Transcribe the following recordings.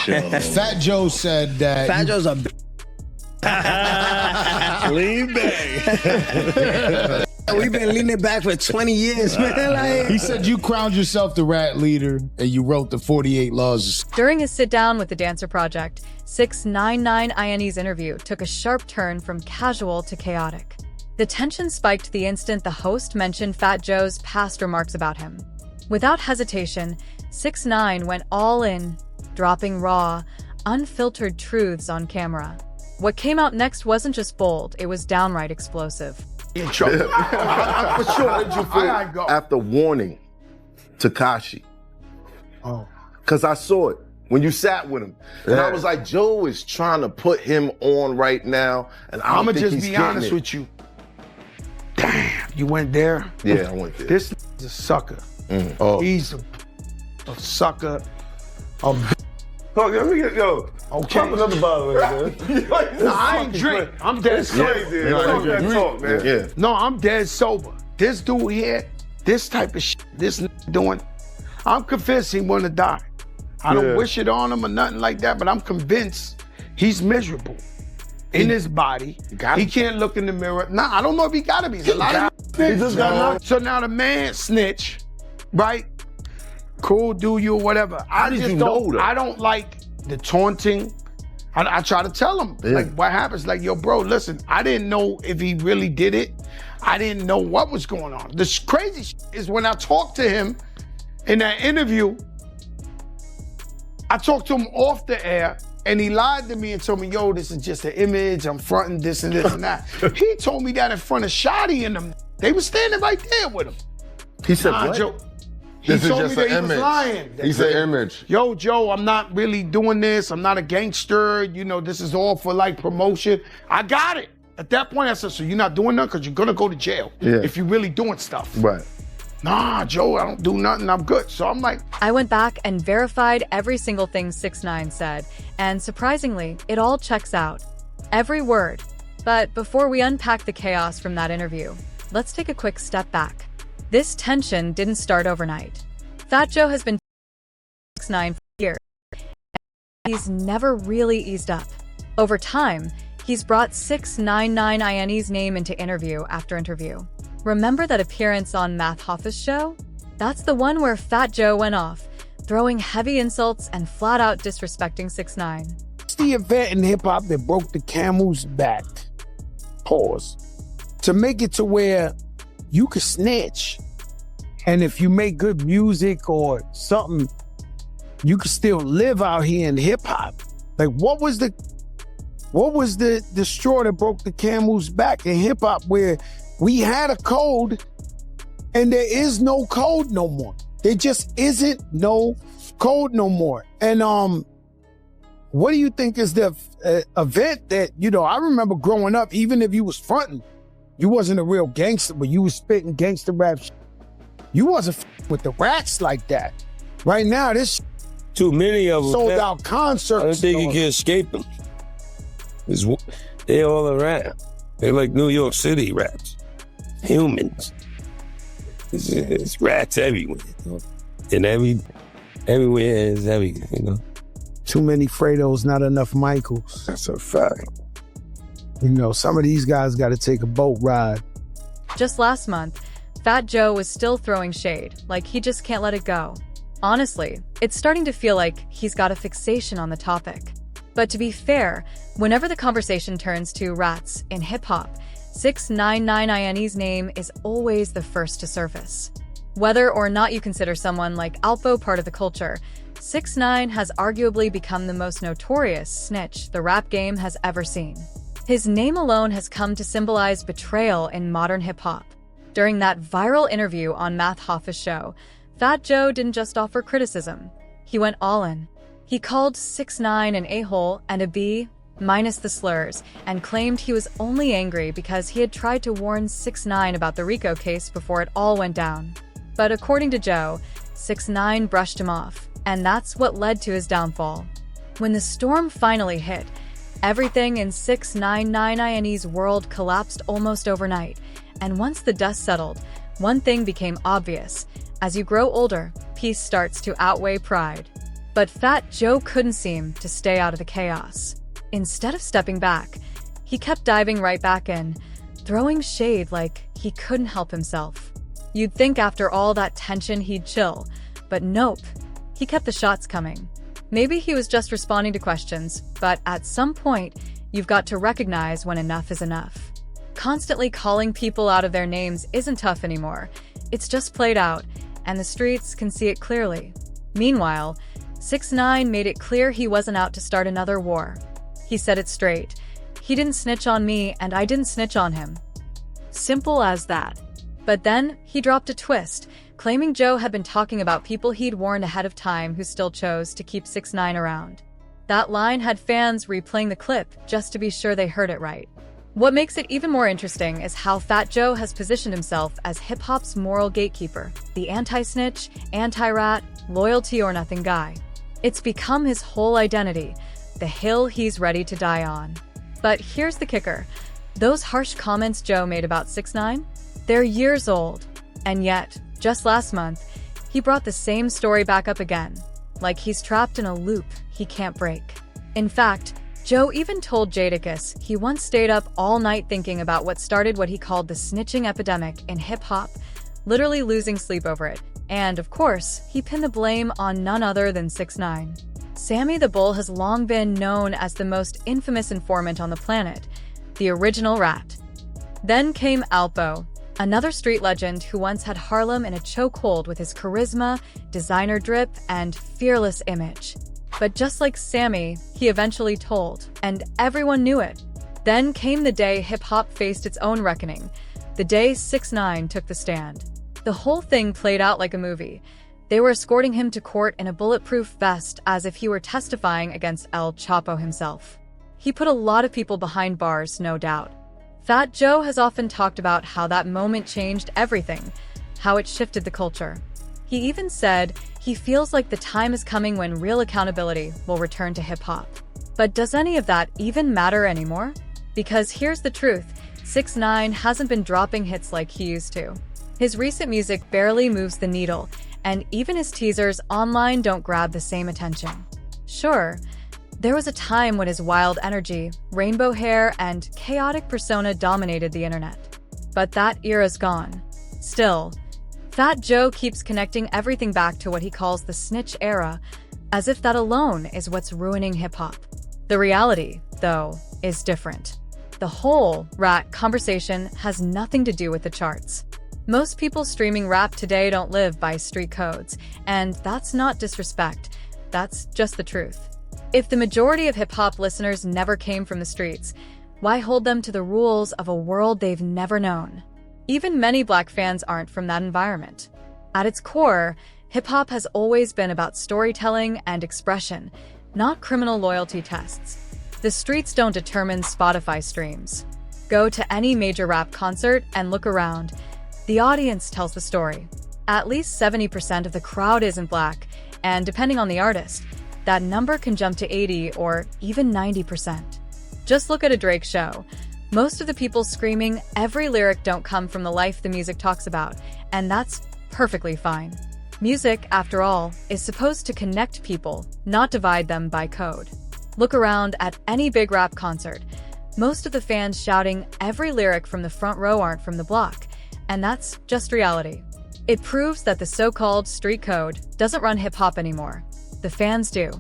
Fat Joe said that. Fat Joe's a Lean back. We've been leaning back for 20 years, man. Like, he said you crowned yourself the rat leader and you wrote the 48 laws. During his sit-down with the Dancer Project, 6ix9ine's interview took a sharp turn from casual to chaotic. The tension spiked the instant the host mentioned Fat Joe's past remarks about him. Without hesitation, 6ix9ine went all in, dropping raw, unfiltered truths on camera. What came out next wasn't just bold, it was downright explosive. For sure. How did you feel after warning Tekashi? Oh. Because I saw it when you sat with him. And I was like, Joe is trying to put him on right now. And I'm going to just be honest with you. Damn, you went there? Yeah, I went there. This is a sucker. He's a sucker. Let me get, Okay. pop another bottle in there. No, I ain't drink. I'm dead sober. Talk, man. Yeah. No, I'm dead sober. This dude here, this type of shit, this doing, I'm convinced he wanna die. I don't wish it on him or nothing like that, but I'm convinced he's miserable in his body. He can't look in the mirror. Nah, I don't know if he gotta be. He's a lot of He just got knocked. So now the man snitch, right? Cool, do you or whatever. How did you know that? I don't like the taunting. I try to tell him, like, what happens? Like, yo, bro, listen, I didn't know if he really did it. I didn't know what was going on. The crazy shit is when I talked to him in that interview, I talked to him off the air, and he lied to me and told me, yo, this is just an image, I'm fronting this and this and that. He told me that in front of Shotty and them. They were standing right there with him. He said, what? Joe. He This is told me just that an he image. was lying. He's an image. Yo, Joe, I'm not really doing this. I'm not a gangster. You know, this is all for like promotion. I got it. At that point, I said, so you're not doing nothing because you're going to go to jail if you're really doing stuff. Right. Nah, Joe, I don't do nothing. I'm good. So I'm like, I went back and verified every single thing 6ix9ine said, and surprisingly, it all checks out. Every word. But before we unpack the chaos from that interview, let's take a quick step back. This tension didn't start overnight. Fat Joe has been 6ix9ine for years, and he's never really eased up. Over time, he's brought 6ix9ine's name into interview after interview. Remember that appearance on Math Hoffa's show? That's the one where Fat Joe went off, throwing heavy insults and flat out disrespecting 6ix9ine. it's the event in hip hop that broke the camel's back. Pause. To make it to where you could snitch. And if you make good music or something, you could still live out here in hip hop. Like, what was the straw that broke the camel's back in hip hop, where we had a code and there is no code no more. There just isn't no code no more. And what do you think is the event that, you know, I remember growing up, even if you was fronting, you wasn't a real gangster, but you was spitting gangster rap shit. You wasn't with the rats like that. Right now, this too many of them. sold out concerts. I don't think you can escape them. They all around. They're like New York City rats. Humans. It's rats everywhere. You know? And everywhere is everything, you know. Too many Fredos, not enough Michaels. That's a fact. You know, some of these guys got to take a boat ride. Just last month, Fat Joe was still throwing shade, like he just can't let it go. Honestly, it's starting to feel like he's got a fixation on the topic. But to be fair, whenever the conversation turns to rats in hip-hop, 6ix9ine's name is always the first to surface. Whether or not you consider someone like Alpo part of the culture, 6ix9ine has arguably become the most notorious snitch the rap game has ever seen. His name alone has come to symbolize betrayal in modern hip-hop. During that viral interview on Math Hoffa's show, Fat Joe didn't just offer criticism. He went all in. He called 6ix9ine an a-hole and a B, minus the slurs, and claimed he was only angry because he had tried to warn 6ix9ine about the RICO case before it all went down. But according to Joe, 6ix9ine brushed him off, and that's what led to his downfall. When the storm finally hit, everything in 6ix9ine's world collapsed almost overnight, and once the dust settled, one thing became obvious. As you grow older, peace starts to outweigh pride. But Fat Joe couldn't seem to stay out of the chaos. Instead of stepping back, he kept diving right back in, throwing shade like he couldn't help himself. You'd think after all that tension he'd chill, but nope, he kept the shots coming. Maybe he was just responding to questions, but at some point, you've got to recognize when enough is enough. Constantly calling people out of their names isn't tough anymore. It's just played out, and the streets can see it clearly. Meanwhile, 6ix9ine made it clear he wasn't out to start another war. He said it straight. He didn't snitch on me, and I didn't snitch on him. Simple as that. But then, he dropped a twist, claiming Joe had been talking about people he'd warned ahead of time who still chose to keep 6ix9ine around. That line had fans replaying the clip just to be sure they heard it right. What makes it even more interesting is how Fat Joe has positioned himself as hip-hop's moral gatekeeper, the anti-snitch, anti-rat, loyalty or nothing guy. It's become his whole identity, the hill he's ready to die on. But here's the kicker. Those harsh comments Joe made about 6ix9ine? They're years old. And yet, just last month, he brought the same story back up again, like he's trapped in a loop he can't break. In fact, Joe even told Jadakiss he once stayed up all night thinking about what started what he called the snitching epidemic in hip-hop, literally losing sleep over it. And, of course, he pinned the blame on none other than 6ix9ine. Sammy the Bull has long been known as the most infamous informant on the planet, the original rat. Then came Alpo, another street legend who once had Harlem in a chokehold with his charisma, designer drip, and fearless image. But just like Sammy, he eventually told, and everyone knew it. Then came the day hip-hop faced its own reckoning, the day 6ix9ine took the stand. The whole thing played out like a movie. They were escorting him to court in a bulletproof vest as if he were testifying against El Chapo himself. He put a lot of people behind bars, no doubt. Fat Joe has often talked about how that moment changed everything, how it shifted the culture. He even said he feels like the time is coming when real accountability will return to hip-hop. But does any of that even matter anymore? Because here's the truth, 6ix9ine hasn't been dropping hits like he used to. His recent music barely moves the needle, and even his teasers online don't grab the same attention. Sure, there was a time when his wild energy, rainbow hair, and chaotic persona dominated the internet. But that era's gone. Still, Fat Joe keeps connecting everything back to what he calls the snitch era, as if that alone is what's ruining hip-hop. The reality, though, is different. The whole rat conversation has nothing to do with the charts. Most people streaming rap today don't live by street codes, and that's not disrespect, that's just the truth. If the majority of hip-hop listeners never came from the streets, why hold them to the rules of a world they've never known? Even many Black fans aren't from that environment. At its core, hip-hop has always been about storytelling and expression, not criminal loyalty tests. The streets don't determine Spotify streams. Go to any major rap concert and look around. The audience tells the story. At least 70% of the crowd isn't Black, and depending on the artist, that number can jump to 80 or even 90%. Just look at a Drake show. Most of the people screaming every lyric don't come from the life the music talks about, and that's perfectly fine. Music, after all, is supposed to connect people, not divide them by code. Look around at any big rap concert. Most of the fans shouting every lyric from the front row aren't from the block, and that's just reality. It proves that the so-called street code doesn't run hip-hop anymore. The fans do.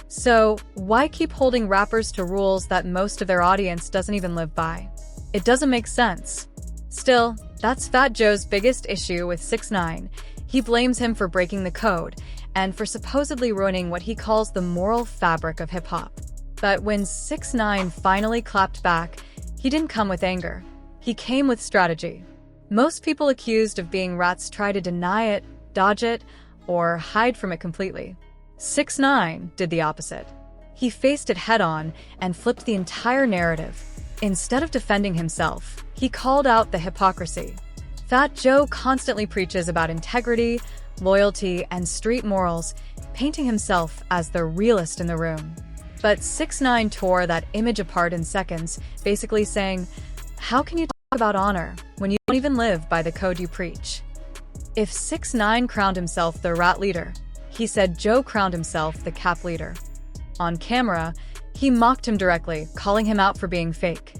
So, why keep holding rappers to rules that most of their audience doesn't even live by? It doesn't make sense. Still, that's Fat Joe's biggest issue with 6ix9ine. He blames him for breaking the code, and for supposedly ruining what he calls the moral fabric of hip-hop. But when 6ix9ine finally clapped back, he didn't come with anger. He came with strategy. Most people accused of being rats try to deny it, dodge it, or hide from it completely. 6ix9ine did the opposite. He faced it head-on and flipped the entire narrative. Instead of defending himself, he called out the hypocrisy. Fat Joe constantly preaches about integrity, loyalty, and street morals, painting himself as the realest in the room. But 6ix9ine tore that image apart in seconds, basically saying, "How can you talk about honor when you don't even live by the code you preach?" If 6ix9ine crowned himself the rat leader, he said Joe crowned himself the Cap leader. On camera, he mocked him directly, calling him out for being fake.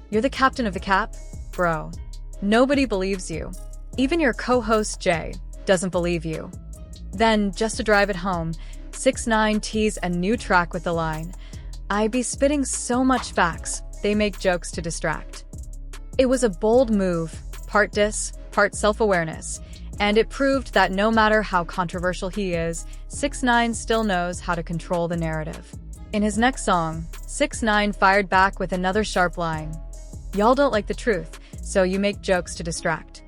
"You're the captain of the Cap? Bro. Nobody believes you. Even your co-host Jay doesn't believe you." Then, just to drive it home, 6ix9ine teased a new track with the line, "I be spitting so much facts, they make jokes to distract." It was a bold move, part diss, part self-awareness, and it proved that no matter how controversial he is, 6ix9ine still knows how to control the narrative. In his next song, 6ix9ine fired back with another sharp line, "Y'all don't like the truth, so you make jokes to distract."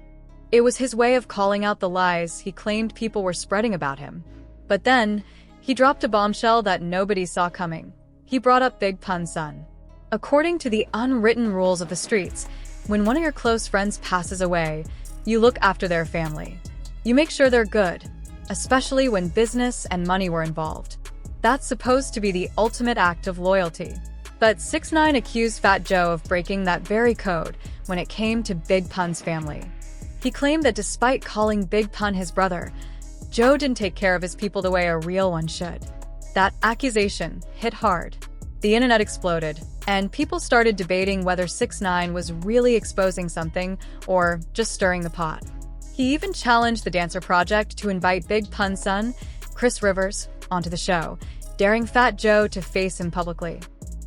It was his way of calling out the lies he claimed people were spreading about him. But then, he dropped a bombshell that nobody saw coming. He brought up Big Pun's son. According to the unwritten rules of the streets, when one of your close friends passes away, you look after their family. You make sure they're good, especially when business and money were involved. That's supposed to be the ultimate act of loyalty. But 6ix9ine accused Fat Joe of breaking that very code when it came to Big Pun's family. He claimed that despite calling Big Pun his brother, Joe didn't take care of his people the way a real one should. That accusation hit hard. The internet exploded, and people started debating whether 6ix9ine was really exposing something or just stirring the pot. He even challenged the Dancer Project to invite Big Pun's son, Chris Rivers, onto the show, daring Fat Joe to face him publicly.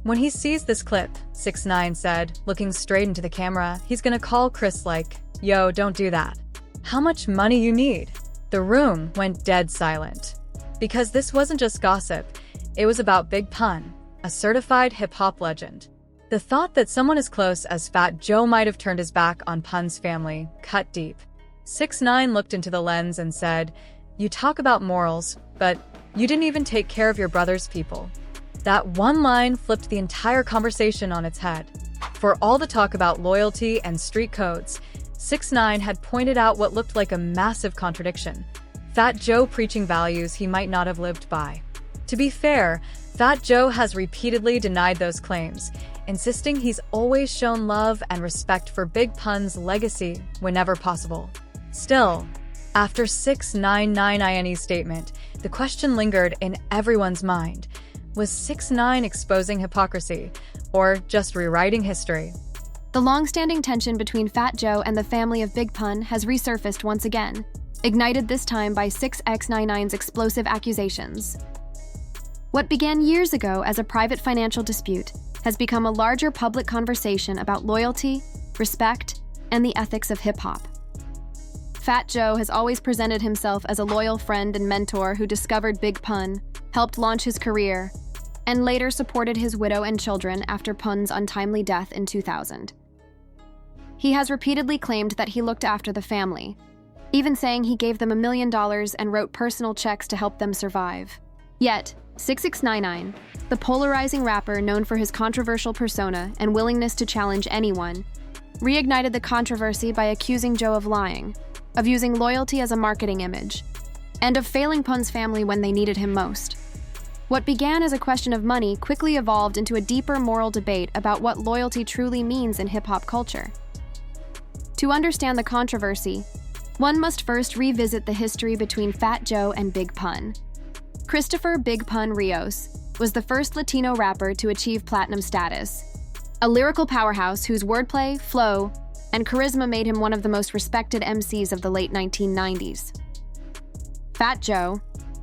When he sees this clip, 6ix9ine said, looking straight into the camera, he's gonna call Chris like, "Yo, don't do that. How much money you need?" The room went dead silent. Because this wasn't just gossip, it was about Big Pun, a certified hip-hop legend. The thought that someone as close as Fat Joe might have turned his back on Pun's family cut deep. 6ix9ine looked into the lens and said, "You talk about morals, but you didn't even take care of your brother's people." That one line flipped the entire conversation on its head. For all the talk about loyalty and street codes, 6ix9ine had pointed out what looked like a massive contradiction. Fat Joe preaching values he might not have lived by. To be fair, Fat Joe has repeatedly denied those claims, insisting he's always shown love and respect for Big Pun's legacy whenever possible. Still, after 6ix9ine's statement, the question lingered in everyone's mind. Was 6ix9ine exposing hypocrisy, or just rewriting history? The long-standing tension between Fat Joe and the family of Big Pun has resurfaced once again, ignited this time by 6ix9ine's explosive accusations. What began years ago as a private financial dispute has become a larger public conversation about loyalty, respect, and the ethics of hip-hop. Fat Joe has always presented himself as a loyal friend and mentor who discovered Big Pun, helped launch his career, and later supported his widow and children after Pun's untimely death in 2000. He has repeatedly claimed that he looked after the family, even saying he gave them $1 million and wrote personal checks to help them survive. Yet, 6ix9ine, the polarizing rapper known for his controversial persona and willingness to challenge anyone, reignited the controversy by accusing Joe of lying, of using loyalty as a marketing image, and of failing Pun's family when they needed him most. What began as a question of money quickly evolved into a deeper moral debate about what loyalty truly means in hip-hop culture. To understand the controversy, one must first revisit the history between Fat Joe and Big Pun. Christopher Big Pun Rios was the first Latino rapper to achieve platinum status, a lyrical powerhouse whose wordplay, flow, and charisma made him one of the most respected MCs of the late 1990s. Fat Joe,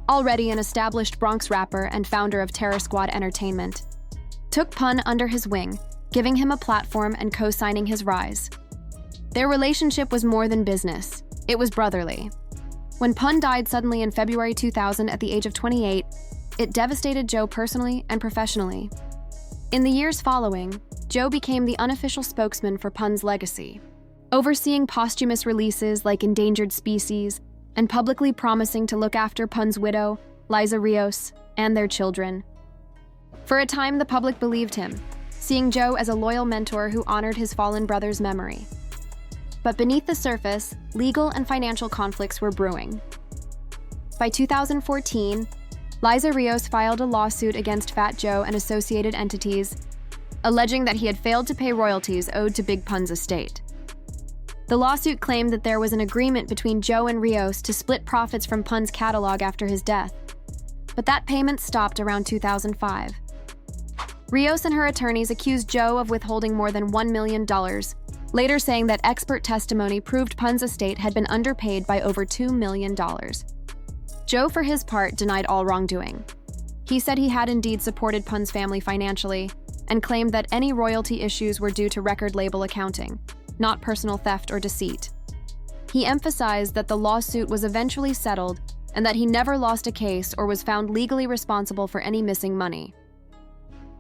already an established Bronx rapper and founder of Terror Squad Entertainment, took Pun under his wing, giving him a platform and co-signing his rise. Their relationship was more than business, it was brotherly. When Pun died suddenly in February 2000 at the age of 28, it devastated Joe personally and professionally. In the years following, Joe became the unofficial spokesman for Pun's legacy, overseeing posthumous releases like Endangered Species and publicly promising to look after Pun's widow, Liza Rios, and their children. For a time, the public believed him, seeing Joe as a loyal mentor who honored his fallen brother's memory. But beneath the surface, legal and financial conflicts were brewing. By 2014, Liza Rios filed a lawsuit against Fat Joe and associated entities, alleging that he had failed to pay royalties owed to Big Pun's estate. The lawsuit claimed that there was an agreement between Joe and Rios to split profits from Pun's catalog after his death, but that payment stopped around 2005. Rios and her attorneys accused Joe of withholding more than $1 million, later saying that expert testimony proved Pun's estate had been underpaid by over $2 million. Joe, for his part, denied all wrongdoing. He said he had indeed supported Pun's family financially and claimed that any royalty issues were due to record label accounting, not personal theft or deceit. He emphasized that the lawsuit was eventually settled and that he never lost a case or was found legally responsible for any missing money.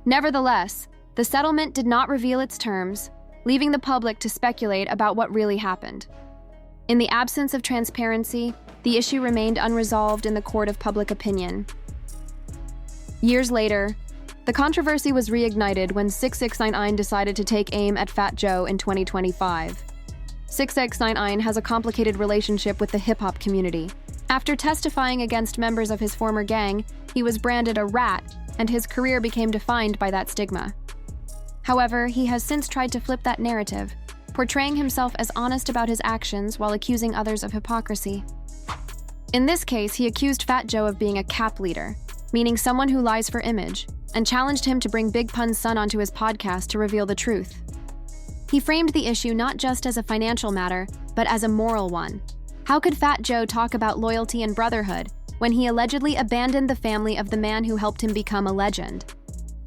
Nevertheless, the settlement did not reveal its terms, leaving the public to speculate about what really happened. In the absence of transparency, the issue remained unresolved in the court of public opinion. Years later, the controversy was reignited when 6ix9ine decided to take aim at Fat Joe in 2025. 6ix9ine has a complicated relationship with the hip-hop community. After testifying against members of his former gang, he was branded a rat, and his career became defined by that stigma. However, he has since tried to flip that narrative, portraying himself as honest about his actions while accusing others of hypocrisy. In this case, he accused Fat Joe of being a cap leader, meaning someone who lies for image, and challenged him to bring Big Pun's son onto his podcast to reveal the truth. He framed the issue not just as a financial matter, but as a moral one. How could Fat Joe talk about loyalty and brotherhood when he allegedly abandoned the family of the man who helped him become a legend?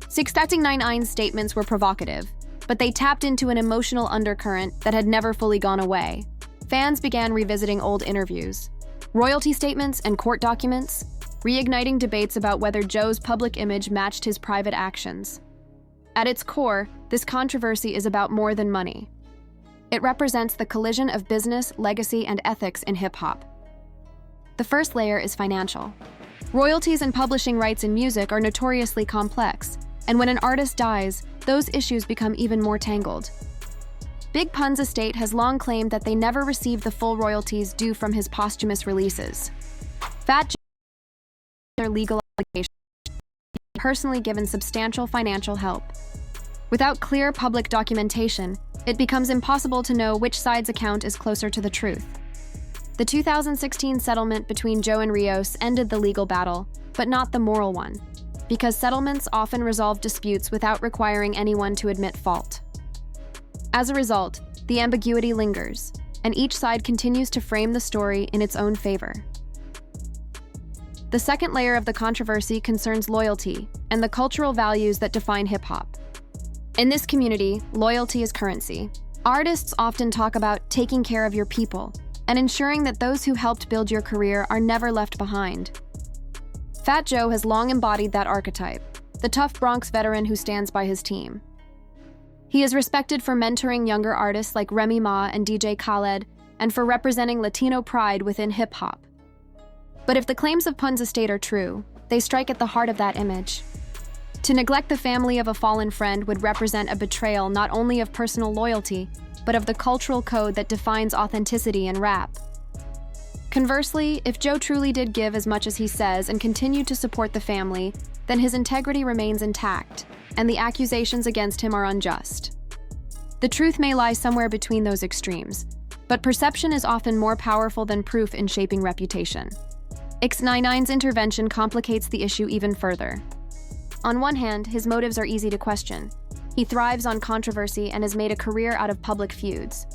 6ix9ine's statements were provocative, but they tapped into an emotional undercurrent that had never fully gone away. Fans began revisiting old interviews, royalty statements, and court documents, reigniting debates about whether Joe's public image matched his private actions. At its core, this controversy is about more than money. It represents the collision of business, legacy, and ethics in hip-hop. The first layer is financial. Royalties and publishing rights in music are notoriously complex, and when an artist dies, those issues become even more tangled. Big Pun's estate has long claimed that they never received the full royalties due from his posthumous releases. Fat Joe their legal obligations, personally given substantial financial help. Without clear public documentation, it becomes impossible to know which side's account is closer to the truth. The 2016 settlement between Joe and Rios ended the legal battle, but not the moral one, because settlements often resolve disputes without requiring anyone to admit fault. As a result, the ambiguity lingers, and each side continues to frame the story in its own favor. The second layer of the controversy concerns loyalty and the cultural values that define hip-hop. In this community, loyalty is currency. Artists often talk about taking care of your people and ensuring that those who helped build your career are never left behind. Fat Joe has long embodied that archetype, the tough Bronx veteran who stands by his team. He is respected for mentoring younger artists like Remy Ma and DJ Khaled, and for representing Latino pride within hip-hop. But if the claims of Pun's estate are true, they strike at the heart of that image. To neglect the family of a fallen friend would represent a betrayal not only of personal loyalty, but of the cultural code that defines authenticity in rap. Conversely, if Joe truly did give as much as he says and continued to support the family, then his integrity remains intact, and the accusations against him are unjust. The truth may lie somewhere between those extremes, but perception is often more powerful than proof in shaping reputation. 6ix9ine's intervention complicates the issue even further. On one hand, his motives are easy to question. He thrives on controversy and has made a career out of public feuds.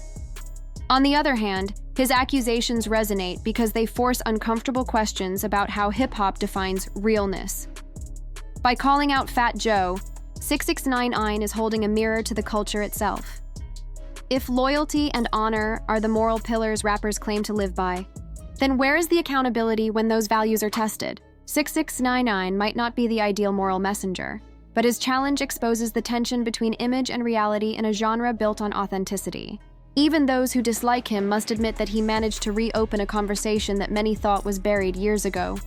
On the other hand, his accusations resonate because they force uncomfortable questions about how hip-hop defines realness. By calling out Fat Joe, 6ix9ine is holding a mirror to the culture itself. If loyalty and honor are the moral pillars rappers claim to live by, then where is the accountability when those values are tested? 6ix9ine might not be the ideal moral messenger, but his challenge exposes the tension between image and reality in a genre built on authenticity. Even those who dislike him must admit that he managed to reopen a conversation that many thought was buried years ago.